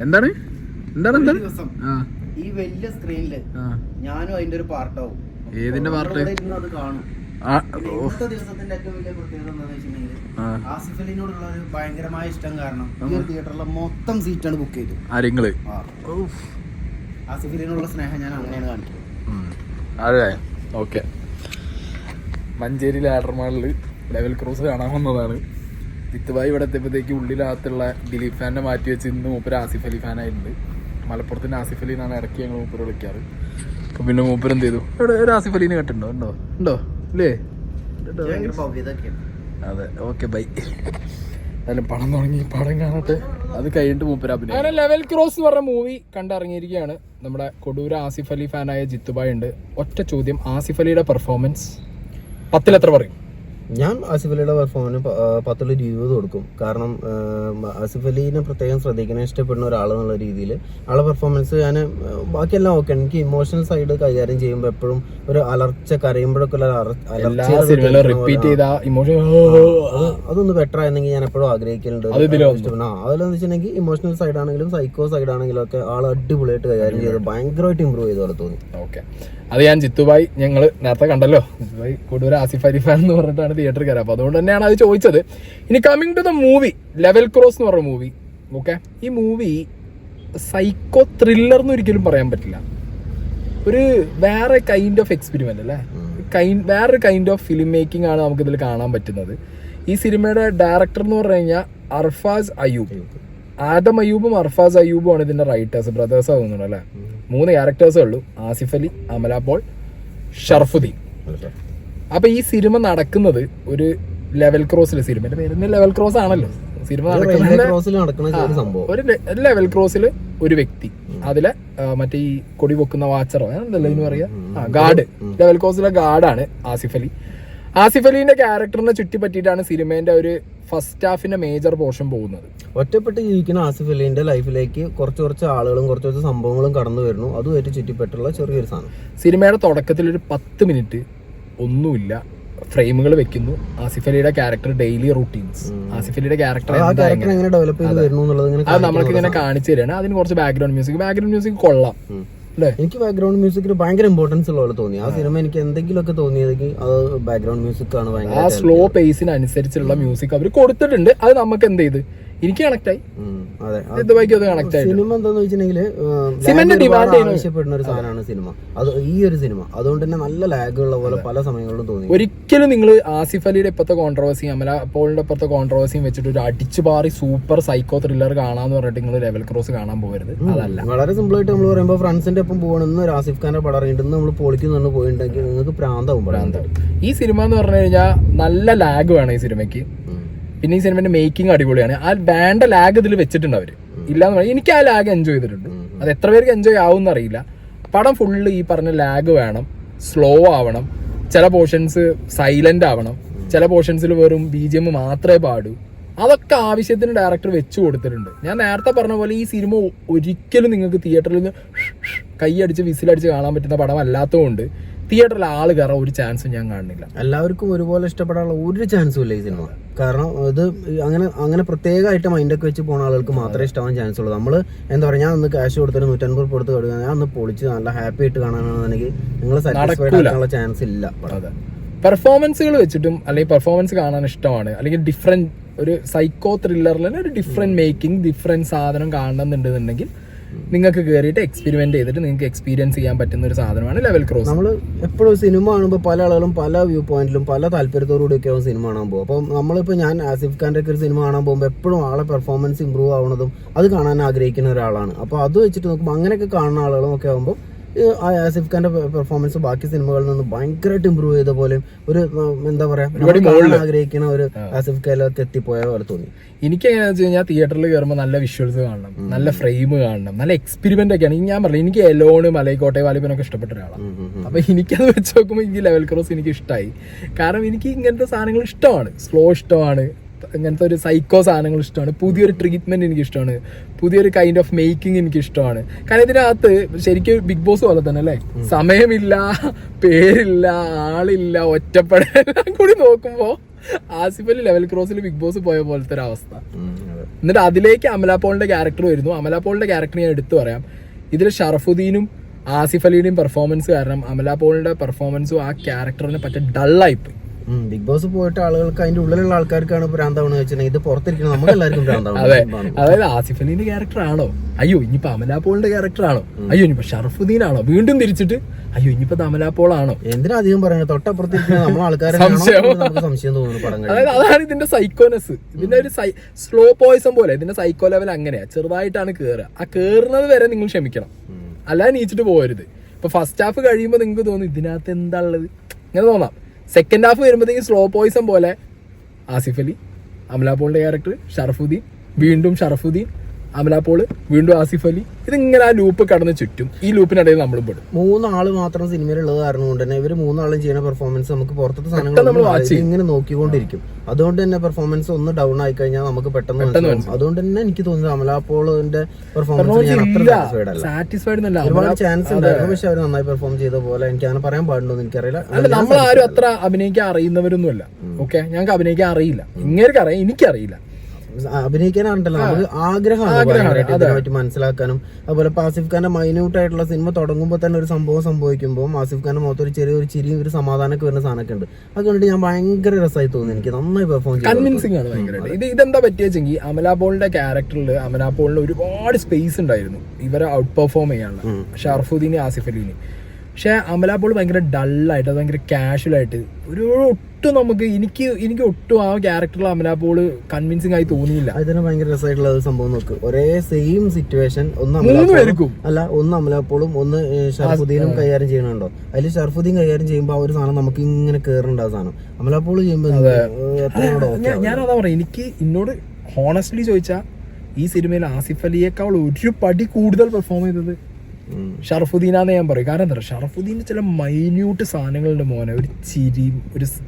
എന്താണ് ഈ വലിയ സ്ക്രീനില് ഞാനും അതിന്റെ ഒരു പാർട്ടാവും. ഏതിന്റെ പാർട്ട്? അത് കാണും. ഇന്നത്തെ ദിവസത്തിന്റെ ഏറ്റവും വലിയ പ്രത്യേകത എന്താണെന്ന് വെച്ചിട്ടുണ്ടെങ്കിൽ ആസിഫ് അലിനോടുള്ള ഒരു ഭയങ്കരമായ ഇഷ്ടം കാരണം ഈ ഒരു തിയേറ്ററിലെ മൊത്തം സീറ്റാണ് ബുക്ക് ചെയ്തത്. ആരെങ്കിലും ആസിഫ് അലിനോടുള്ള സ്നേഹം ഞാൻ അങ്ങനെയാണ് കാണിക്കുന്നത്. അതെ, ഓക്കെ. മഞ്ചേരി ലാഡർമാളിൽ ലെവൽ ക്രോസ് കാണാൻ വന്നതാണ്. ജിത്തുഭായി ഇവിടെ എത്തിയപ്പോഴത്തേക്ക് ഉള്ളിനകത്തുള്ള ദിലീപ് ഫാനെ മാറ്റി വെച്ച് ഇന്ന് മൂപ്പര് ആസിഫ് അലി ഫാനായിട്ടുണ്ട്. മലപ്പുറത്തിന് ആസിഫ് അലിന്നാണ് ഇറക്കി ഞങ്ങൾ മൂപ്പര് വിളിക്കാറ്. അപ്പൊ പിന്നെ മൂപ്പര് എന്ത് ചെയ്തു, ഇവിടെ ഒരു ആസിഫ് അലീനെ കേട്ടിട്ടുണ്ടോ? ഉണ്ടോ അല്ലേ? അതെ, ഓക്കെ, ബൈ. എന്തായാലും പടം തുടങ്ങി, പടം കാണട്ടെ, അത് കഴിഞ്ഞിട്ട് മൂപ്പര് അഭിനയം. അങ്ങനെ ലെവൽ ക്രോസ് എന്ന് പറഞ്ഞ മൂവി കണ്ടിറങ്ങിയിരിക്കുകയാണ്. നമ്മുടെ കൊടൂർ ആസിഫ് അലി ഫാനായ ജിത്തുഭായി ഉണ്ട്. ഒറ്റ ചോദ്യം, ആസിഫ് അലിയുടെ പെർഫോമൻസ് 10 എത്ര പറയും? ഞാൻ ആസിഫ് അലിയുടെ പെർഫോമൻസ് 10 20 കൊടുക്കും. കാരണം ആസിഫ് അലിനെ പ്രത്യേകം ശ്രദ്ധിക്കണം, ഇഷ്ടപ്പെടുന്ന ഒരാളെന്നുള്ള രീതിയിൽ ആളെ പെർഫോമൻസ് ഞാൻ ബാക്കിയെല്ലാം ഓക്കെ. എനിക്ക് ഇമോഷണൽ സൈഡ് കൈകാര്യം ചെയ്യുമ്പോൾ എപ്പോഴും ഒരു അലർച്ച, കരയുമ്പോഴൊക്കെ അതൊന്ന് ബെറ്റർ ആയിരുന്നെങ്കിൽ ഞാൻ എപ്പോഴും ആഗ്രഹിക്കലുണ്ട്. അതിലെന്ന് വെച്ചിട്ടുണ്ടെങ്കിൽ ഇമോഷണൽ സൈഡ് ആണെങ്കിലും സൈക്കോ സൈഡ് ആണെങ്കിലും ഒക്കെ ആൾ അടിപൊളിയായിട്ട് കൈകാര്യം ചെയ്ത് ഭയങ്കരമായിട്ട് ഇമ്പ്രൂവ് ചെയ്ത പോലെ തോന്നി. ഓക്കെ, അത് ഞാൻ ജിത്തുഭായി ഞങ്ങൾ നേരത്തെ കണ്ടല്ലോ, ജിത്തുഭായി കൂടുതൽ ആസിഫ് അലി ഫാൻ എന്ന് പറഞ്ഞിട്ടാണ് തിയേറ്ററിൽ കയറാം. അപ്പൊ അതുകൊണ്ട് തന്നെയാണ് അത് ചോദിച്ചത്. ഇനി coming to the movie, level cross എന്ന് പറഞ്ഞ മൂവി. ഓക്കെ, ഈ മൂവി സൈക്കോ ത്രില്ലർ എന്ന് ഒരിക്കലും പറയാൻ പറ്റില്ല. ഒരു വേറെ കൈൻഡ് ഓഫ് എക്സ്പെരിമെന്റ് അല്ലേ, വേറൊരു കൈൻഡ് ഓഫ് ഫിലിം മേക്കിംഗ് ആണ് നമുക്ക് ഇതിൽ കാണാൻ പറ്റുന്നത്. ഈ സിനിമയുടെ ഡയറക്ടർ എന്ന് പറഞ്ഞു കഴിഞ്ഞാൽ അർഫാസ് അയ്യൂബ്. ആദം അയ്യൂബും അർഫാസ് അയ്യൂബും ആണ് ഇതിന്റെ റൈറ്റേഴ്സ്, ബ്രദേഴ്സ് തോന്നുന്നു അല്ലേ. 3 ക്യാരക്ടേഴ്സേ ഉള്ളൂ, ആസിഫ് അലി, അമല പോൾ, ഷർഫുദ്ദീൻ. അപ്പൊ ഈ സിനിമ നടക്കുന്നത് ഒരു ലെവൽ ക്രോസിൽ, സിനിമയുടെ പേര് ലെവൽ ക്രോസ് ആണല്ലോ. സിനിമ നടക്കുന്ന ഒരു ലെവൽ ക്രോസിൽ ഒരു വ്യക്തി, അതിലെ മറ്റേ ഈ കൊടി പൊക്കുന്ന വാച്ചറോ എന്തല്ലോ ഇതിന് പറയാ, ഗാർഡ്, ലെവൽ ക്രോസിലെ ഗാർഡാണ് ആസിഫ് അലി. ആസിഫ് അലിന്റെ ക്യാരക്ടറിനെ ചുറ്റിപ്പറ്റിയിട്ടാണ് സിനിമേന്റെ ഒരു ഫസ്റ്റ് ഹാഫിന്റെ മേജർ പോർഷൻ പോകുന്നത്. ഒറ്റപ്പെട്ട് ജീവിക്കുന്ന ആസിഫ് അലിന്റെ ലൈഫിലേക്ക് കുറച്ച് ആളുകളും കുറച്ച് സംഭവങ്ങളും കടന്നു വരുന്നു. അതുമായിട്ട് ചുറ്റിപ്പറ്റുള്ള ചെറിയൊരു സാധനം. സിനിമയുടെ തുടക്കത്തിൽ ഒരു 10 മിനിറ്റ് ഒന്നുമില്ല, ഫ്രെയിമുകൾ വെക്കുന്നു. ആസിഫ് അലിയുടെ ക്യാരക്ടർ ഡെയിലി റൂട്ടീൻസ്, ആസിഫ് അലിയുടെ ക്യാരക്ടർ എങ്ങനെ ഡെവലപ്പ് ചെയ്ത് വരുന്നു എന്നുള്ളത് അത് നമ്മൾക്ക് ഇങ്ങനെ കാണിച്ചു തരാണ്. അതിന് കുറച്ച് ബാക്ക്ഗ്രൗണ്ട് മ്യൂസിക് കൊള്ളാം. എനിക്ക് ബാക്ക്ഗ്രൗണ്ട് മ്യൂസിക്കിന് ഭയങ്കര ഇമ്പോർട്ടൻസ് ഉള്ള പോലെ തോന്നി. ആ സിനിമ എനിക്ക് എന്തെങ്കിലുമൊക്കെ തോന്നിയതെങ്കിൽ അത് ബാക്ക്ഗ്രൗണ്ട് മ്യൂസിക് ആണ്. ആ സ്ലോ പേസിനനുസരിച്ചുള്ള മ്യൂസിക് അവർ കൊടുത്തിട്ടുണ്ട്. അത് നമുക്ക് എന്ത് ചെയ്ത് എനിക്ക് കണക്ട് ആയി. സിനിമ എന്താന്ന് വെച്ചിട്ടുണ്ടെങ്കിൽ ആവശ്യപ്പെടുന്ന ഒരു സാധനമാണ് സിനിമ. അത് ഈ ഒരു സിനിമ അതുകൊണ്ട് തന്നെ നല്ല ലാഗ് ഉള്ള പോലെ പല സമയങ്ങളിലും തോന്നി. ഒരിക്കലും നിങ്ങൾ ആസിഫ് അലിയുടെ ഇപ്പോഴത്തെ കോൺട്രവേഴ്സിയും അമല പോളിന്റെ ഇപ്പോഴത്തെ കോൺട്രവേഴ്സിയും വെച്ചിട്ട് ഒരു അടിച്ചുപാറി സൂപ്പർ സൈക്കോ ത്രില്ലർ കാണാന്ന് പറഞ്ഞിട്ട് നിങ്ങൾ ലെവൽ ക്രോസ് കാണാൻ പോകരുത്. അതല്ല, വളരെ സിമ്പിൾ ആയിട്ട് നമ്മൾ പറയുമ്പോൾ ഫ്രണ്ട്സിന്റെ ഒപ്പം പോകണമെന്ന് ഒരു ആസിഫ് ഖാന്റെ പടം അറിയിട്ടുണ്ടെന്ന് നമ്മൾ പൊളിക്കുന്നു പോയിട്ടുണ്ടെങ്കിൽ നിങ്ങൾക്ക് പ്രാന്താവും. ഈ സിനിമ എന്ന് പറഞ്ഞു കഴിഞ്ഞാൽ നല്ല ലാഗ് വേണം ഈ സിനിമയ്ക്ക്. പിന്നെ ഈ സിനിമയുടെ മേക്കിംഗ് അടിപൊളിയാണ്. ആ വേണ്ട ലാഗ് ഇതിൽ വെച്ചിട്ടുണ്ട് അവര്. ഇല്ലാന്ന് പറഞ്ഞാൽ എനിക്ക് ആ ലാഗ് എൻജോയ് ചെയ്തിട്ടുണ്ട്. അത് എത്ര പേർക്ക് എൻജോയ് ആവും എന്നറിയില്ല. പടം ഫുള്ള് ഈ പറഞ്ഞ ലാഗ് വേണം, സ്ലോ ആവണം, ചില പോർഷൻസ് സൈലന്റ് ആവണം, ചില പോർഷൻസിൽ വെറും BGM മാത്രമേ പാടൂ. അതൊക്കെ ആവശ്യത്തിന് ഡയറക്ടർ വെച്ചു കൊടുത്തിട്ടുണ്ട്. ഞാൻ നേരത്തെ പറഞ്ഞ പോലെ ഈ സിനിമ ഒരിക്കലും നിങ്ങൾക്ക് തിയേറ്ററിൽ നിന്ന് കൈയടിച്ച് വിസിലടിച്ച് കാണാൻ പറ്റുന്ന പടം അല്ലാത്തതുകൊണ്ട് തിയേറ്ററിൽ ആള് കയറാൻ ഒരു ചാൻസും ഞാൻ കാണുന്നില്ല. എല്ലാവർക്കും ഒരുപോലെ ഇഷ്ടപ്പെടാനുള്ള ഒരു ചാൻസും ഇല്ല ഈ സിനിമ. കാരണം ഇത് അങ്ങനെ പ്രത്യേകമായിട്ട് മൈൻഡൊക്കെ വെച്ച് പോകുന്ന ആളുകൾക്ക് മാത്രമേ ഇഷ്ടമാവാൻ ചാൻസ് ഉള്ളൂ. നമ്മൾ എന്താ പറയുക, ഞാൻ ഒന്ന് ക്യാഷ് കൊടുത്തിട്ട് 150 കൊടുത്ത് കൊടുക്കുക, ഞാൻ ഒന്ന് പൊളിച്ച് നല്ല ഹാപ്പി ആയിട്ട് കാണാനാണെങ്കിൽ നിങ്ങൾ സാറ്റിസ്ഫൈഡ് ആക്കാനുള്ള ചാൻസ് ഇല്ല. പെർഫോമൻസുകൾ വെച്ചിട്ടും അല്ലെങ്കിൽ പെർഫോമൻസ് കാണാൻ ഇഷ്ടമാണ്, അല്ലെങ്കിൽ ഡിഫറെന്റ് ഒരു സൈക്കോ ത്രില്ലറിൽ ഒരു ഡിഫറെന്റ് മേക്കിംഗ്, ഡിഫറെന്റ് സാധനം കാണണമെന്നുണ്ടെന്നുണ്ടെങ്കിൽ നിങ്ങൾക്ക് കയറിയിട്ട് എക്സ്പെരിമെന്റ് ചെയ്തിട്ട് നിങ്ങൾക്ക് എക്സ്പീരിയൻസ് ചെയ്യാൻ പറ്റുന്ന ഒരു സാധനമാണ് ലെവൽ ക്രോസ്. നമ്മൾ എപ്പോഴും സിനിമ കാണുമ്പോൾ പല ആളുകളും പല വ്യൂ പോയിന്റിലും പല താല്പര്യത്തോടുകൂടിയൊക്കെ ആവും സിനിമ കാണാൻ പോകും. അപ്പം നമ്മളിപ്പോൾ ഞാൻ ആസിഫ് ഖാന്റെ ഒക്കെ ഒരു സിനിമ കാണാൻ പോകുമ്പോൾ എപ്പോഴും ആളെ പെർഫോമൻസ് ഇമ്പ്രൂവ് ആവുന്നതും അത് കാണാൻ ആഗ്രഹിക്കുന്ന ഒരാളാണ്. അപ്പോൾ അത് വെച്ചിട്ട് നോക്കുമ്പോൾ അങ്ങനെയൊക്കെ കാണുന്ന ആളുകളും ഒക്കെ ആകുമ്പോൾ ആസിഫ് ഖാന്റെ പെർഫോമൻസ് ബാക്കി സിനിമകളിൽ നിന്ന് ഭയങ്കരമായിട്ട് ഇമ്പ്രൂവ് ചെയ്ത പോലെ ഒരു എന്താ പറയാ ആഗ്രഹിക്കുന്ന ഒരു ആസിഫ് ഖാനിലൊക്കെ എത്തിപ്പോയ പോലെ തോന്നി. എനിക്ക് എങ്ങനെയാണെന്ന് വെച്ച് കഴിഞ്ഞാൽ തിയേറ്ററിൽ കയറുമ്പോൾ നല്ല വിഷ്വൽസ് കാണണം, നല്ല ഫ്രെയിം കാണണം, നല്ല എക്സ്പെരിമെന്റ് ഒക്കെയാണ്. ഞാൻ പറഞ്ഞു, എനിക്ക് എലോണ് മലൈക്കോട്ടെ വാലിബനൊക്കെ ഇഷ്ടപ്പെട്ട ഒരാളാണ്. അപ്പൊ എനിക്കത് വെച്ച് നോക്കുമ്പോൾ എനിക്ക് ലെവൽ ക്രോസ് എനിക്ക് ഇഷ്ടമായി. കാരണം എനിക്ക് ഇങ്ങനത്തെ സാധനങ്ങൾ ഇഷ്ടമാണ്, സ്ലോ ഇഷ്ടമാണ്, ഇങ്ങനത്തെ ഒരു സൈക്കോ സാധനങ്ങൾ ഇഷ്ടമാണ്, പുതിയൊരു ട്രീറ്റ്മെന്റ് എനിക്ക് ഇഷ്ടമാണ്, പുതിയൊരു കൈൻഡ് ഓഫ് മേക്കിംഗ് എനിക്ക് ഇഷ്ടമാണ്. കാരണം ഇതിനകത്ത് ശരിക്കും ബിഗ് ബോസ് പോലെ തന്നെ അല്ലേ, സമയമില്ല, പേരില്ല, ആളില്ല, ഒറ്റപ്പെടൽ എല്ലാം കൂടി നോക്കുമ്പോൾ ആസിഫ് അലി ലെവൽ ക്രോസിൽ ബിഗ് ബോസ് പോയ പോലത്തെ ഒരു അവസ്ഥ. എന്നിട്ട് അതിലേക്ക് അമല പോളിന്റെ ക്യാരക്ടർ വരുന്നു. അമല പോളിന്റെ ക്യാരക്ടർ ഞാൻ എടുത്തു പറയാം. ഇതിൽ ഷറഫുദ്ദീനും ആസിഫ് അലിയുടെയും പെർഫോമൻസ് കാരണം അമല പോളിന്റെ പെർഫോമൻസും ആ ക്യാരക്ടറിനെ പറ്റ ഡള്ളായിപ്പോയി. ബിഗ് ബോസ് പോയിട്ട് ആളുകൾക്ക് അതിന്റെ ഉള്ളിലുള്ള ആൾക്കാർക്കാണ് ഭ്രാന്താവെന്ന് വെച്ചിട്ടുണ്ടെങ്കിൽ ഇത് പുറത്തിരിക്കണം നമുക്ക് എല്ലാവർക്കും ഭ്രാന്താവണം. അതായത് ആസിഫ് അലിന്റെ ക്യാരക്ടർ ആണോ, അയ്യോ ഇനിയിപ്പോ അമല പോളിന്റെ ക്യാരക്ടർ ആണോ, അയ്യോ ഇനിയിപ്പോ ഷറഫുദ്ദീൻ ആണോ, വീണ്ടും തിരിച്ചിട്ട് അയ്യോ ഇനിയിപ്പോ അമല പോൾ ആണോ. എന്തിനാ അധികം പറയുന്നത്, തൊട്ടപ്പുറത്തിരിക്കുന്ന നമ്മളെ ആൾക്കാരെ സംശയം തോന്നുന്നു പടം. അതായത് അതാണ് ഇതിന്റെ സൈക്കോനെസ്. ഇതിന്റെ ഒരു സ്ലോ പോയിസം പോലെ ഇതിന്റെ സൈക്കോ ലെവൽ അങ്ങനെയാ, ചെറുതായിട്ടാണ് കേറുക. ആ കേറുന്നത് വരെ നിങ്ങൾ ക്ഷമിക്കണം, അല്ലാതെ നീച്ചിട്ട് പോകരുത്. ഇപ്പൊ ഫസ്റ്റ് ഹാഫ് കഴിയുമ്പോൾ നിങ്ങൾക്ക് തോന്നും ഇതിനകത്ത് എന്താ ഉള്ളത് ഇങ്ങനെ തോന്നാം. സെക്കൻഡ് ഹാഫ് വരുമ്പോഴത്തേക്കും സ്ലോ പോയിസം പോലെ ആസിഫ് അലി, അമല പോളിന്റെ ക്യാരക്ടർ, ഷറഫുദ്ദീൻ, വീണ്ടും ഷറഫുദ്ദീൻ, അമല പോള്, വീണ്ടും ആസിഫ് അലി, ഇതിങ്ങനെ ആ ലൂപ്പ് കടന്ന് ചുറ്റും. ഈ ലൂപ്പിനിടയിൽ നമ്മളും പെടും. 3 ആള് മാത്രം സിനിമയിലുള്ളത് കാരണം കൊണ്ട് തന്നെ ഇവര് 3 ആളും ചെയ്യുന്ന പെർഫോമൻസ് നമുക്ക് പുറത്തെ സാധനങ്ങൾ ഇങ്ങനെ നോക്കിക്കൊണ്ടിരിക്കും. അതുകൊണ്ട് തന്നെ പെർഫോമൻസ് ഒന്ന് ഡൗൺ ആയി കഴിഞ്ഞാൽ നമുക്ക് പെട്ടെന്ന് മനസ്സിലാവും. അതുകൊണ്ട് തന്നെ എനിക്ക് തോന്നുന്നത് അമല പോളിന്റെ പെർഫോമൻസ് സാറ്റിസ്ഫൈഡ് അല്ല. ഒരുപാട് ചാൻസ് ഉണ്ടായിരുന്നു, പക്ഷെ അവർ നന്നായി പെർഫോം ചെയ്ത പോലെ എനിക്ക് അങ്ങനെ പറയാൻ പാടുണ്ടോ എന്ന് എനിക്കറിയില്ല. നമ്മൾ ആരും അത്ര അഭിനയിക്കാൻ അറിയുന്നവരൊന്നുമല്ല. ഓക്കെ, ഞങ്ങൾക്ക് അഭിനയിക്കാൻ അറിയില്ല, ഇങ്ങനെ അറിയാം, എനിക്കറിയില്ല. അഭിനയിക്കാനാണല്ലോ നമുക്ക് ആഗ്രഹമാണ് മനസ്സിലാക്കാനും. അതുപോലെ ആസിഫ് ഖാന്റെ മൈന്യൂട്ട് ആയിട്ടുള്ള സിനിമ തുടങ്ങുമ്പോൾ തന്നെ ഒരു സംഭവം സംഭവിക്കുമ്പോൾ ആസിഫ് ഖാന്റെ മുഖത്ത് ഒരു ചെറിയൊരു ചിരിയും ഒരു സമാധാനമൊക്കെ വരുന്ന സാധനമൊക്കെ ഉണ്ട്. അത് കണ്ടിട്ട് ഞാൻ ഭയങ്കര രസമായി തോന്നി, എനിക്ക് നന്നായി പെർഫോം ചെയ്തു, കൺവിൻസിംഗ് ആണ് ഭയങ്കരമായിട്ട്. ഇതെന്താ പറ്റിയെങ്കിൽ അമല പോളിന്റെ ക്യാരക്ടറിൽ അമല പോളിന് ഒരുപാട് സ്പേസ് ഉണ്ടായിരുന്നു ഇവരെ ഔട്ട് പെർഫോം ചെയ്യാനുള്ള, ഷറഫുദ്ദീന് ആസിഫ് അലിന്. പക്ഷെ അമല പോൾ ഭയങ്കര ഡള്ളായിട്ട്, അത് ഭയങ്കര കാഷ്വലായിട്ട് ഒരു ഒട്ടും നമുക്ക് എനിക്ക് ഒട്ടും ആ ക്യാരക്ടറിൽ അമല പോള് കൺവിൻസിംഗ് ആയി തോന്നിയില്ല. അതിന് ഭയങ്കര രസമായിട്ടുള്ള സംഭവം നോക്ക്, ഒരേ സെയിം സിറ്റുവേഷൻ ഒന്ന് അമലപ്പോളും ഒന്ന് ഷറഫുദ്ദീനും കൈകാര്യം ചെയ്യണുണ്ടോ. അതിൽ ഷറഫുദ്ദീൻ കൈകാര്യം ചെയ്യുമ്പോൾ ആ ഒരു സാധനം നമുക്ക് ഇങ്ങനെ കേറേണ്ട സാധനം അമലപ്പോള് ചെയ്യുമ്പോൾ ഞാനതാ പറയാം. എനിക്ക് എന്നോട് ഹോണസ്റ്റ്ലി ചോദിച്ചാൽ ഈ സിനിമയിൽ ആസിഫ് അലിയേക്കാൾ ഒരു പടി കൂടുതൽ പെർഫോം ചെയ്തത് ഷറഫുദ്ദീനാന്ന് ഞാൻ പറയും. കാരണം എന്താ പറയുക, ഷറഫുദ്ദീൻ്റെ ചില മൈന്യൂട്ട് സാധനങ്ങളുടെ മോനെ ഒരു ചിരിയും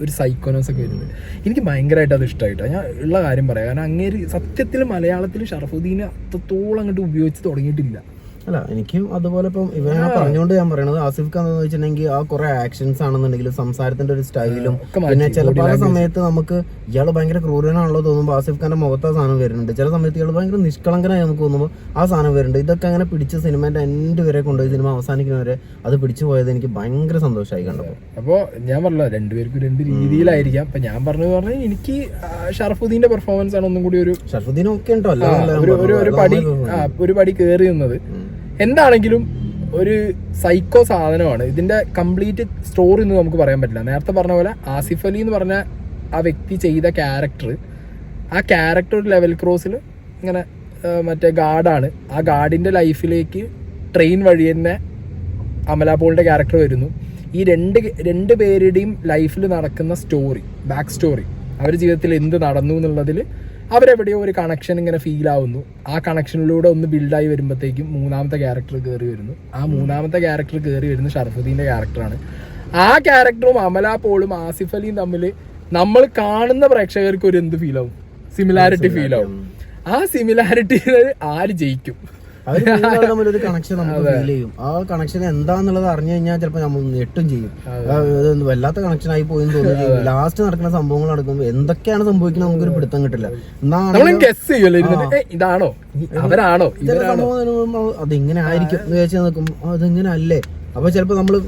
ഒരു സൈക്കോനോസ് ഒക്കെ വരുന്നത് എനിക്ക് ഭയങ്കരമായിട്ട് അത് ഇഷ്ടമായിട്ടാണ്. ഞാൻ ഉള്ള കാര്യം പറയാം. കാരണം അങ്ങേര് സത്യത്തിൽ മലയാളത്തിൽ ഷറഫുദ്ദീനെ അത്രത്തോളം അങ്ങോട്ട് ഉപയോഗിച്ച് തുടങ്ങിയിട്ടില്ല. അല്ല എനിക്കും അതുപോലെ ഇപ്പം ഇവനെ പറഞ്ഞുകൊണ്ട് ഞാൻ പറയണത് ആസിഫ് ഖാൻ എന്ന് വെച്ചിട്ടുണ്ടെങ്കിൽ ആ കുറെ ആക്ഷൻസ് ആണെന്നുണ്ടെങ്കിലും സംസാരത്തിന്റെ ഒരു സ്റ്റൈലും പിന്നെ ചില പല സമയത്ത് നമുക്ക് ഇയാൾ ഭയങ്കര ക്രൂരനാണല്ലോ തോന്നുമ്പോൾ ആസിഫ് ഖാന്റെ മുഖത്ത് ആ സാധനം വരുന്നുണ്ട്. ചില സമയത്ത് ഇയാൾ ഭയങ്കര നിഷ്കളങ്കനായി നമുക്ക് തോന്നുമ്പോൾ ആ സാധനം വരുന്നുണ്ട്. ഇതൊക്കെ അങ്ങനെ പിടിച്ച് സിനിമേന്റെ എൻഡ് വരെ കൊണ്ടുപോയി സിനിമ അവസാനിക്കുന്നവരെ അത് പിടിച്ചു പോയത് എനിക്ക് ഭയങ്കര സന്തോഷമായി കണ്ടപ്പോൾ. അപ്പോൾ ഞാൻ പറഞ്ഞല്ലോ രണ്ടുപേർക്കും രണ്ട് രീതിയിലായിരിക്കാം. അപ്പൊ ഞാൻ പറഞ്ഞാൽ എനിക്ക് ഷറഫുദ്ദീന്റെ പെർഫോമൻസ് ആണ് ഒന്നും കൂടി ഒരു ഷറഫുദ്ദീൻ ഒക്കെ ഉണ്ടോ ഒരു പടി കയറി നിന്നത്. എന്താണെങ്കിലും ഒരു സൈക്കോ സാധനമാണ്. ഇതിന്റെ കംപ്ലീറ്റ് സ്റ്റോറി ഒന്നും നമുക്ക് പറയാൻ പറ്റില്ല. നേരത്തെ പറഞ്ഞ പോലെ ആസിഫ് അലി എന്ന് പറഞ്ഞ ആ വ്യക്തി ചെയ്ത ക്യാരക്ടർ, ആ ക്യാരക്ടർ ഒരു ലെവൽ ക്രോസിൽ ഇങ്ങനെ മറ്റേ ഗാർഡാണ്. ആ ഗാർഡിന്റെ ലൈഫിലേക്ക് ട്രെയിൻ വഴി തന്നെ അമല പോളിന്റെ ക്യാരക്ടർ വരുന്നു. ഈ രണ്ട് പേരുടെയും ലൈഫിൽ നടക്കുന്ന സ്റ്റോറി, ബാക്ക് സ്റ്റോറി, അവരുടെ ജീവിതത്തിൽ എന്ത് നടന്നു എന്നുള്ളതിൽ അവരെവിടെയോ ഒരു കണക്ഷൻ ഇങ്ങനെ ഫീൽ ആവുന്നു. ആ കണക്ഷനിലൂടെ ഒന്ന് ബിൽഡായി വരുമ്പോഴത്തേക്കും മൂന്നാമത്തെ ക്യാരക്ടർ കയറി വരുന്നു. ആ മൂന്നാമത്തെ ക്യാരക്ടർ കയറി വരുന്നത് ഷറഫുദ്ദീന്റെ ക്യാരക്ടറാണ്. ആ ക്യാരക്ടറും അമല പോളും ആസിഫ് അലിയും തമ്മിൽ നമ്മൾ കാണുന്ന പ്രേക്ഷകർക്ക് ഒരു എന്ത് ഫീൽ ആവും, സിമിലാരിറ്റി ഫീൽ ആവും. ആ സിമിലാരിറ്റി ആര് ജയിക്കും, ഒരു കണക്ഷൻ നമുക്ക് ഫീൽ ചെയ്യും. ആ കണക്ഷൻ എന്താന്നുള്ളത് അറിഞ്ഞു കഴിഞ്ഞാൽ ചിലപ്പോൾ നമ്മൾ ഞെട്ടും ചെയ്യും. വല്ലാത്ത കണക്ഷൻ ആയി പോയി തോന്നുന്നു. ലാസ്റ്റ് നടക്കുന്ന സംഭവങ്ങൾ നടക്കുമ്പോൾ എന്തൊക്കെയാണ് സംഭവിക്കുന്നത് നമുക്കൊരു പിടുത്തം കിട്ടില്ല. ഇതാണോ അവരാണോ അതിങ്ങനെ ആയിരിക്കും എന്ന് ചോദിച്ചാൽ നോക്കുമ്പോൾ അതിങ്ങനെ അല്ലേ. അപ്പൊ ചിലപ്പോ നമ്മള്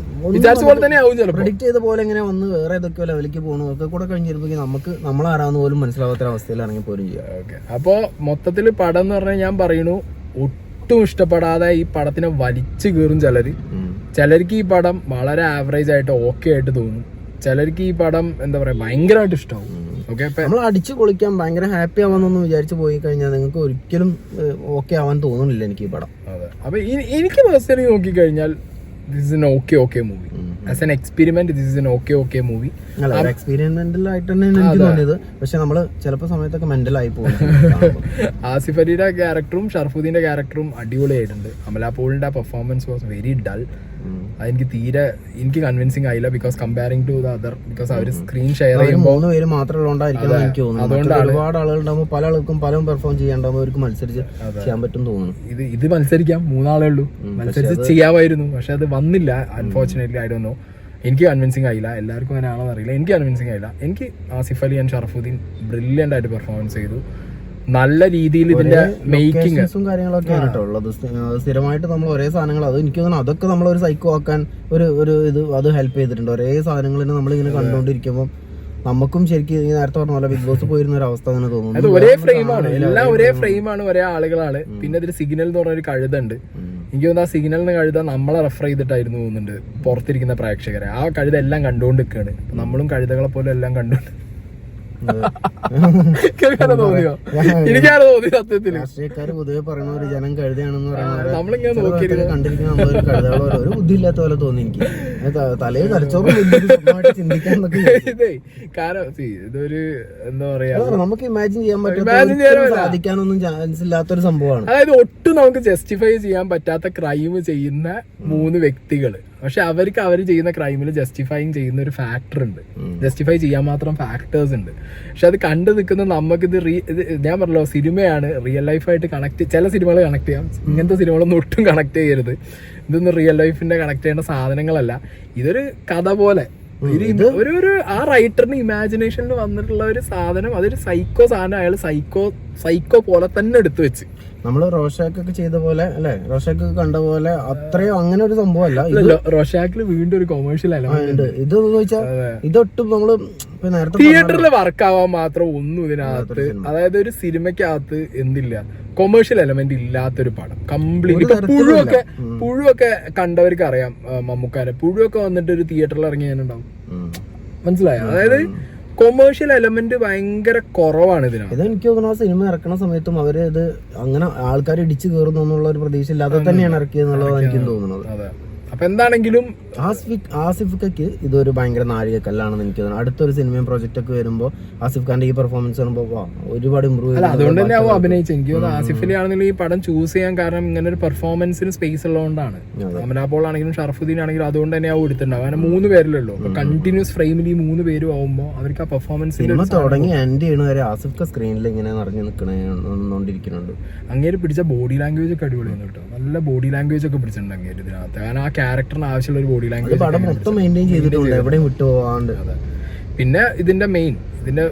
പ്രെഡിക്ട് ചെയ്ത പോലെ ഇങ്ങനെ വന്ന് വേറെ ഏതൊക്കെയോ ലെവലിലേക്ക് പോകണം ഒക്കെ കൂടെ കഴിഞ്ഞിരുന്നെങ്കിൽ നമുക്ക് നമ്മളാരാന്ന് പോലും മനസ്സിലാവാത്ത അവസ്ഥയിൽ ഇറങ്ങി പോലും ചെയ്യാം. അപ്പൊ മൊത്തത്തിൽ പടം എന്ന് പറഞ്ഞാൽ ഞാൻ പറയണു ഒട്ടും ഇഷ്ടപ്പെടാതെ ഈ പടത്തിനെ വലിച്ചു കീറും ചിലർക്ക് ഈ പടം വളരെ ആവറേജ് ആയിട്ട് ഓക്കെ ആയിട്ട് തോന്നും. ചിലർക്ക് ഈ പടം എന്താ പറയാ ഭയങ്കരമായിട്ട് ഇഷ്ടമാവും. ഓക്കെ, നമ്മൾ അടിച്ചു പൊളിക്കാൻ ഭയങ്കര ഹാപ്പി ആവാന്നൊന്നും വിചാരിച്ചു പോയി കഴിഞ്ഞാൽ നിങ്ങൾക്ക് ഒരിക്കലും ഓക്കെ ആവാൻ തോന്നുന്നില്ല എനിക്ക് ഈ പടം. അതെ, അപ്പൊ എനിക്ക് പേഴ്സണലി നോക്കിക്കഴിഞ്ഞാൽ this is an okay movie. As an experiment, this is an okay movie. Experimental ആയിട്ട് തന്നെ എനിക്ക് തോന്നിയത്. പക്ഷെ നമ്മള് ചിലപ്പോ സമയത്തൊക്കെ മെന്റൽ ആയി പോകും. ആസിഫ് അലിയുടെ ക്യാരക്ടറും ഷറഫുദ്ദീന്റെ ക്യാരക്ടറും അടിപൊളിയായിട്ടുണ്ട്. അമല പോളിന്റെ പെർഫോമൻസ് വാസ് വെരി ഡൾ. എനിക്ക് കൺവിൻസിംഗ് ആയില്ല. Because comparing to the other, because അവർ സ്ക്രീൻ ഷെയർ ചെയ്യുമ്പോൾ 3 പേര് മാത്രമുള്ളതുകൊണ്ടായിരിക്കും എനിക്ക് തോന്നുന്നു. അതുകൊണ്ടാണ് ഒരുപാട് ആളുകളുണ്ടാകുമ്പോൾ പല ആൾക്കും പലതും പെർഫോം ചെയ്യാണ്ടാകുമ്പോൾ അവർക്ക് മത്സരിച്ച് ചെയ്യാൻ പറ്റും തോന്നുന്നു. ഇത് മത്സരിക്കാം, 3 ആളേ ഉള്ളൂ, മത്സരിച്ച് ചെയ്യാമായിരുന്നു. പക്ഷെ അത് വന്നില്ല അൺഫോർച്ചുനേറ്റ്ലി. I don't know. എനിക്ക് കൺവിൻസിങ് ആയില്ല, എല്ലാവർക്കും അങ്ങനെയാണോ അറിയില്ല, എനിക്ക് കൺവിൻസിങ് ആയില്ല. എനിക്ക് ആസിഫ് അലി ആൻഡ് ഷറഫുദ്ദീൻ ബ്രില്യൻ്റ് ആയിട്ട് പെർഫോമൻസ് ചെയ്തു. നല്ല രീതിയിൽ ഇതിന്റെ മേക്കിംഗ് കാര്യങ്ങളൊക്കെയാണ് കേട്ടോ ഉള്ളത്. സ്ഥിരമായിട്ട് നമ്മൾ ഒരേ സാധനങ്ങൾ, അത് എനിക്ക് തോന്നുന്നു അതൊക്കെ നമ്മളൊരു സൈക്കോ ആക്കാൻ ഒരു ഇത് അത് ഹെൽപ്പ് ചെയ്തിട്ടുണ്ട്. ഒരേ സാധനങ്ങൾ നമ്മളിങ്ങനെ കണ്ടുകൊണ്ടിരിക്കുമ്പോൾ നമുക്കും ശരിക്കും നേരത്തെ പറഞ്ഞ പോലെ ബിഗ് ബോസ് പോയിരുന്ന ഒരു അവസ്ഥ തന്നെ തോന്നുന്നു. ഒരേ ഫ്രെയിമാണ്, എല്ലാം ഒരേ ഫ്രെയിമാണ്, ഒരേ ആളുകളാണ്. പിന്നെ അതിൽ സിഗ്നൽ എന്ന് പറഞ്ഞൊരു കഴുതുണ്ട്. എനിക്ക് തോന്നുന്നു ആ സിഗ്നലിന് കഴുത നമ്മളെ റെഫർ ചെയ്തിട്ടായിരുന്നു തോന്നുന്നുണ്ട് പുറത്തിരിക്കുന്ന പ്രേക്ഷകരെ. ആ കഴുത എല്ലാം കണ്ടുകൊണ്ട് നിൽക്കുകയാണ്. നമ്മളും കഴുതകളെ പോലെ എല്ലാം കണ്ടുകൊണ്ട് തോന്നിയോ? എനിക്കാണ് തോന്നി സത്യത്തിൽ. രാഷ്ട്രീയക്കാര് പൊതുവെ പറയുന്ന ഒരു ജനം കഴുതയാണെന്ന് നമ്മളിങ്ങനെ നോക്കിയിരിക്കുന്നത് കണ്ടിരിക്കുന്ന കഴുതകളോ ഒരു ബുദ്ധി ഇല്ലാത്ത പോലെ തോന്നി എനിക്ക്. തലയിൽ തലച്ചോറും ചിന്തിക്കാന്നൊക്കെ ഇതേ കാരണം ഇതൊരു എന്താ പറയാ, നമുക്ക് ഇമാജിൻ ചെയ്യാൻ പറ്റും, സാധിക്കാനൊന്നും ചാൻസ് ഇല്ലാത്തൊരു സംഭവമാണ്. അതായത് ഒട്ടും നമുക്ക് ജസ്റ്റിഫൈ ചെയ്യാൻ പറ്റാത്ത ക്രൈം ചെയ്യുന്ന 3 വ്യക്തികള്. പക്ഷെ അവർ ചെയ്യുന്ന ക്രൈമിൽ ജസ്റ്റിഫൈങ് ചെയ്യുന്ന ഒരു ഫാക്ടർ ഉണ്ട്, ജസ്റ്റിഫൈ ചെയ്യാൻ മാത്രം ഫാക്ടേഴ്സ് ഉണ്ട്. പക്ഷെ അത് കണ്ടു നിൽക്കുന്ന നമുക്കിത് ഞാൻ പറഞ്ഞല്ലോ സിനിമയാണ്, റിയൽ ലൈഫായിട്ട് കണക്ട്, ചില സിനിമകൾ കണക്ട് ചെയ്യാം, ഇങ്ങനത്തെ സിനിമകളൊന്നും ഒട്ടും കണക്ട് ചെയ്യരുത്. ഇതൊന്നും റിയൽ ലൈഫിന്റെ കണക്ട് ചെയ്യേണ്ട സാധനങ്ങളല്ല. ഇതൊരു കഥ പോലെ ഒരു ആ റൈറ്ററിന് ഇമാജിനേഷനിൽ വന്നിട്ടുള്ള ഒരു സാധനം, അതൊരു സൈക്കോ സാധനം. അയാൾ സൈക്കോ പോലെ തന്നെ എടുത്തു വെച്ച് നമ്മള് റോഷാക്കൊക്കെ ചെയ്ത പോലെ അല്ലെ, റോഷാക്കൊക്കെ കണ്ട പോലെ അത്രയോ അങ്ങനെ ഒരു സംഭവമല്ല. റോഷാക്കിൽ വീണ്ടും ഒരു കൊമേഴ്ഷ്യൽ എലമെന്റ് ഇത് ചോദിച്ചാൽ ഇതൊട്ടും നമ്മള് നേരത്തെ തിയേറ്ററിൽ വർക്ക് ആവാൻ മാത്രം ഒന്നും ഇതിനകത്ത്, അതായത് ഒരു സിനിമയ്ക്കകത്ത് എന്തില്ല, കൊമേഴ്ഷ്യൽ എലമെന്റ് ഇല്ലാത്തൊരു പടം കംപ്ലീറ്റ്. പുഴുവൊക്കെ കണ്ടവർക്ക് അറിയാം, മമ്മൂക്കാരെ പുഴുവൊക്കെ വന്നിട്ട് ഒരു തിയേറ്ററിൽ ഇറങ്ങിയാലുണ്ടാവും. മനസ്സിലായോ? അതായത് കൊമേഴ്ഷ്യൽ എലമെന്റ് ഭയങ്കര കുറവാണ് ഇതിനകത്ത്. ഇത് എനിക്ക് തോന്നുന്നു ആ സിനിമ ഇറക്കുന്ന സമയത്തും അവര് ഇത് അങ്ങനെ ആൾക്കാർ ഇടിച്ചു കയറുന്നു എന്നുള്ള ഒരു പ്രതീക്ഷ ഇല്ലാതെ തന്നെയാണ് ഇറക്കിയെന്നുള്ളതാണ് എനിക്ക് തോന്നുന്നത്. അപ്പൊ എന്താണെങ്കിലും ആസിഫ്ക്ക് ഇതൊരു ഭയങ്കര നാഴികക്കല്ലാണെന്ന് എനിക്ക് തോന്നുന്നു. അടുത്തൊരു സിനിമയും പ്രൊജക്ട് ഒക്കെ വരുമ്പോൾ ആസിഫ് ഖാന്റെ ഈ പെർഫോമൻസ് വരുമ്പോൾ ഒരുപാട് ഇമ്പ്രൂവ് ചെയ്യും. അതുകൊണ്ട് തന്നെ ആവും അഭിനയിച്ചത്. എനിക്ക് തോന്നുന്നു ആസിഫ് അലി ആണെങ്കിലും ഈ പടം ചൂസ് ചെയ്യാൻ കാരണം ഇങ്ങനെ ഒരു പെർഫോമൻസിന് സ്പേസ് ഉള്ളതുകൊണ്ടാണ്. അമനാപോൾ ആണെങ്കിലും ഷറഫുദ്ദീൻ ആണെങ്കിലും അതുകൊണ്ട് തന്നെ ആവും എടുത്തിട്ടുണ്ടാവും. അങ്ങനെ 3 പേരിലല്ലോ, കണ്ടിന്യൂസ് ഫ്രെയിമിൽ ഈ 3 പേരും ആവുമ്പോൾ അവർക്ക് ആ പെർഫോമൻസ് സിനിമ തുടങ്ങി എൻഡ് ചെയ്യണ വരെ ആസിഫ് സ്ക്രീനിൽ ഇങ്ങനെ നിറഞ്ഞു നിൽക്കണോണ്ടിരിക്കുന്നുണ്ട്. അങ്ങേര് പിടിച്ച ബോഡി ലാംഗ്വേജ് ഒക്കെ അടിപൊളിയാണ് കേട്ടോ. നല്ല ബോഡി ലാംഗ്വേജ് ഒക്കെ പിടിച്ചിട്ടുണ്ട് അങ്ങേര് ഇതിനകത്ത്. കാരണം ആ ക്യാരക്ടറിന് ആവശ്യമുള്ള ഒരു ബോഡി ലാംഗ്വേജ് പിന്നെ ഇതിന്റെ ഇതിന്റെ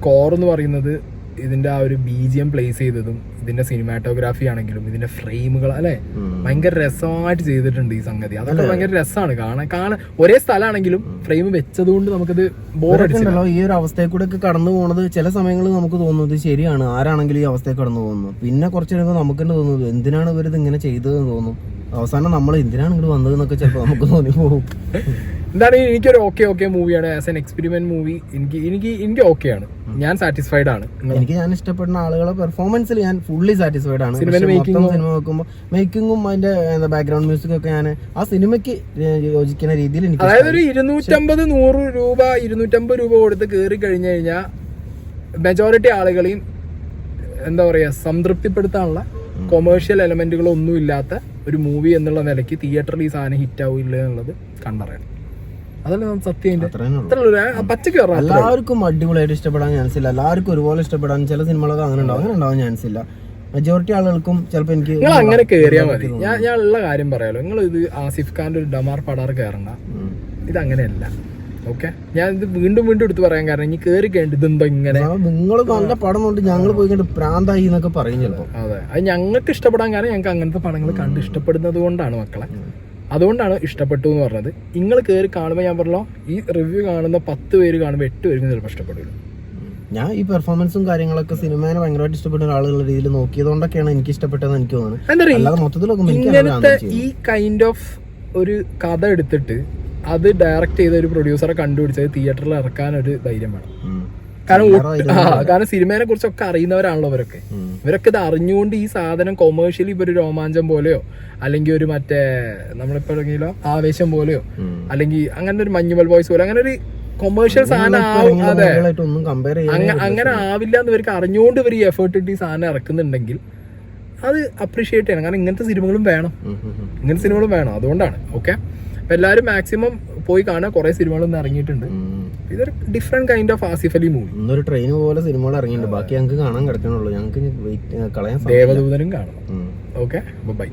കോർ എന്ന് പറയുന്നത് ഇതിന്റെ ആ ഒരു BGM പ്ലേസ് ചെയ്തതും ഇതിന്റെ സിനിമാറ്റോഗ്രാഫി ആണെങ്കിലും ഇതിന്റെ ഫ്രെയിമുകൾ അല്ലെ ഭയങ്കര രസമായിട്ട് ചെയ്തിട്ടുണ്ട് ഈ സംഗതി. അതൊക്കെ ഭയങ്കര രസമാണ് കാണാൻ. ഒരേ സ്ഥലമാണെങ്കിലും ഫ്രെയിം വെച്ചതുകൊണ്ട് നമുക്കത് ബോറടിച്ചല്ലോ. ഈ ഒരു അവസ്ഥയിൽ കൂടെ ഒക്കെ കടന്നു പോകുന്നത് ചില സമയങ്ങളിൽ നമുക്ക് തോന്നുന്നത് ശരിയാണ്, ആരാണെങ്കിലും ഈ അവസ്ഥയിൽ കടന്നു പോകുന്നു. പിന്നെ കുറച്ച് കഴിയുമ്പോൾ നമുക്ക് തന്നെ തോന്നുന്നത് എന്തിനാണ് ഇവരിത് ഇങ്ങനെ ചെയ്തതെന്ന് തോന്നും. അവസാനം നമ്മൾ എന്തിനാണ് ഇങ്ങോട്ട് വന്നതെന്നൊക്കെ ചിലപ്പോൾ നമുക്ക് തോന്നി പോകും. എന്താണ് എനിക്കൊരു ഓക്കെ മൂവിയാണ്. ആസ് എൻ എക്സ്പെരിമെന്റ് മൂവി എനിക്ക് ഓക്കെയാണ്. ഞാൻ സാറ്റിസ്ഫൈഡ് ആണ്. ഞാൻ ഇഷ്ടപ്പെടുന്ന ആളുകളെ പെർഫോമൻസിൽ ഞാൻ ഫുള്ളി സാറ്റിസ്ഫൈഡ് ആണ്. സിനിമ നോക്കുമ്പോൾ മേക്കിങ്ങും അതിന്റെ ബാക്ക്ഗ്രൗണ്ട് മ്യൂസിക് ഒക്കെ ഞാൻ ആ സിനിമയ്ക്ക് യോജിക്കുന്ന രീതിയിൽ എനിക്ക്, അതായത് ഒരു 250 രൂപ കൊടുത്ത് കയറി കഴിഞ്ഞു കഴിഞ്ഞാൽ മെജോറിറ്റി ആളുകളെയും എന്താ പറയാ സംതൃപ്തിപ്പെടുത്താനുള്ള കൊമേഴ്ഷ്യൽ എലമെന്റുകളൊന്നും ഇല്ലാത്ത ഒരു മൂവി എന്നുള്ള നിലയ്ക്ക് തിയേറ്ററിൽ ഈ സാധനം ഹിറ്റ് ആവില്ല എന്നുള്ളത് കണ്ടറിയണം. അതല്ലേ സത്യം. പച്ചക്ക് എല്ലാവർക്കും അടിപൊളിയായിട്ട് ഇഷ്ടപ്പെടാൻ ചാൻസ് ഇല്ല, എല്ലാവർക്കും ഒരുപോലെ ഇഷ്ടപ്പെടാൻ ചില സിനിമകളൊക്കെ അങ്ങനെ ഉണ്ടാവാൻ ചാൻസ് ഇല്ല. മെജോറിറ്റി ആളുകൾക്കും ചിലപ്പോൾ എനിക്ക് നിങ്ങൾ അങ്ങനെ കയറിയാൽ മതി. ഞാൻ ഉള്ള കാര്യം പറയാലോ, നിങ്ങൾ ഇത് ആസിഫ് ഖാന്റെ ഒരു ഡമാർ പടാർ കയറണ്ട. ഇത് അങ്ങനെയല്ല. ഓക്കെ, ഞാൻ ഇത് വീണ്ടും എടുത്ത് പറയാൻ കാരണം ഇനി കയറി കേട്ടത് ഇതെന്തോ ഇങ്ങനെ നിങ്ങൾ നല്ല പടം കൊണ്ട് ഞങ്ങൾ പോയി കണ്ട് പ്രാന്തായി എന്നൊക്കെ പറയും ചിലപ്പോൾ. അതെ, അത് ഞങ്ങൾക്ക് ഇഷ്ടപ്പെടാൻ കാരണം ഞങ്ങൾക്ക് അങ്ങനത്തെ പടങ്ങൾ കണ്ട് ഇഷ്ടപ്പെടുന്നത് കൊണ്ടാണ് മക്കളെ. അതുകൊണ്ടാണ് ഇഷ്ടപ്പെട്ടു എന്ന് പറഞ്ഞത്. നിങ്ങൾ കയറി കാണുമ്പോൾ ഞാൻ പറഞ്ഞല്ലോ, ഈ റിവ്യൂ കാണുന്ന 10 പേര് കാണുമ്പോൾ 8 പേർക്കും ചിലപ്പോൾ ഇഷ്ടപ്പെടില്ല. ഞാൻ ഈ പെർഫോമൻസും കാര്യങ്ങളൊക്കെ സിനിമേനെ ഭയങ്കരമായിട്ട് ഇഷ്ടപ്പെടുന്ന ആളുകളുടെ രീതിയിൽ നോക്കിയതുകൊണ്ടൊക്കെയാണ് എനിക്ക് ഇഷ്ടപ്പെട്ടതെന്ന് എനിക്ക് തോന്നുന്നത്. അല്ലാതെ മൊത്തത്തിലൊക്കെ ഈ കൈൻഡ് ഓഫ് ഒരു കഥ എടുത്തിട്ട് അത് ഡയറക്റ്റ് ചെയ്ത ഒരു പ്രൊഡ്യൂസറെ കണ്ടുപിടിച്ചത് തിയേറ്ററിൽ ഇറക്കാൻ ഒരു ധൈര്യം വേണം. കാരണം സിനിമയെ കുറിച്ചൊക്കെ അറിയുന്നവരാണല്ലോ ഇവരൊക്കെ ഇത് അറിഞ്ഞുകൊണ്ട് ഈ സാധനം കൊമേഴ്ഷ്യലി ഇപ്പൊ ഒരു രോമാഞ്ചം പോലെയോ അല്ലെങ്കിൽ ഒരു മറ്റേ നമ്മളിപ്പോ ഇറങ്ങിയല്ലോ ആവേശം പോലെയോ അല്ലെങ്കിൽ അങ്ങനെ ഒരു മഞ്ഞുമൽ ബോയ്സ് പോലെ അങ്ങനെ ഒരു കൊമേഴ്ഷ്യൽ സാധനം അതെ അങ്ങനെ ആവില്ല എന്ന് ഇവർക്ക് അറിഞ്ഞുകൊണ്ട് ഇവർ ഈ എഫേർട്ട് ഇട്ട് ഈ സാധനം ഇറക്കുന്നുണ്ടെങ്കിൽ അത് അപ്രീഷിയേറ്റ് ചെയ്യണം. കാരണം ഇങ്ങനത്തെ സിനിമകളും വേണം. അതുകൊണ്ടാണ്. ഓക്കെ, അപ്പൊ എല്ലാവരും മാക്സിമം പോയി കാണാൻ. കുറെ സിനിമകളൊന്നും ഇറങ്ങിയിട്ടുണ്ട്. ഇതൊരു different kind of Asif Ali movie. ഇന്നൊരു ട്രെയിൻ പോലെ സിനിമകൾ ഇറങ്ങിയിട്ടുണ്ട്. ബാക്കി ഞങ്ങൾക്ക് കാണാൻ കിടക്കണുള്ളൂ. ഞങ്ങൾക്ക് കളയാൻ. ദേവദൂതനും കാണണം. Okay, by.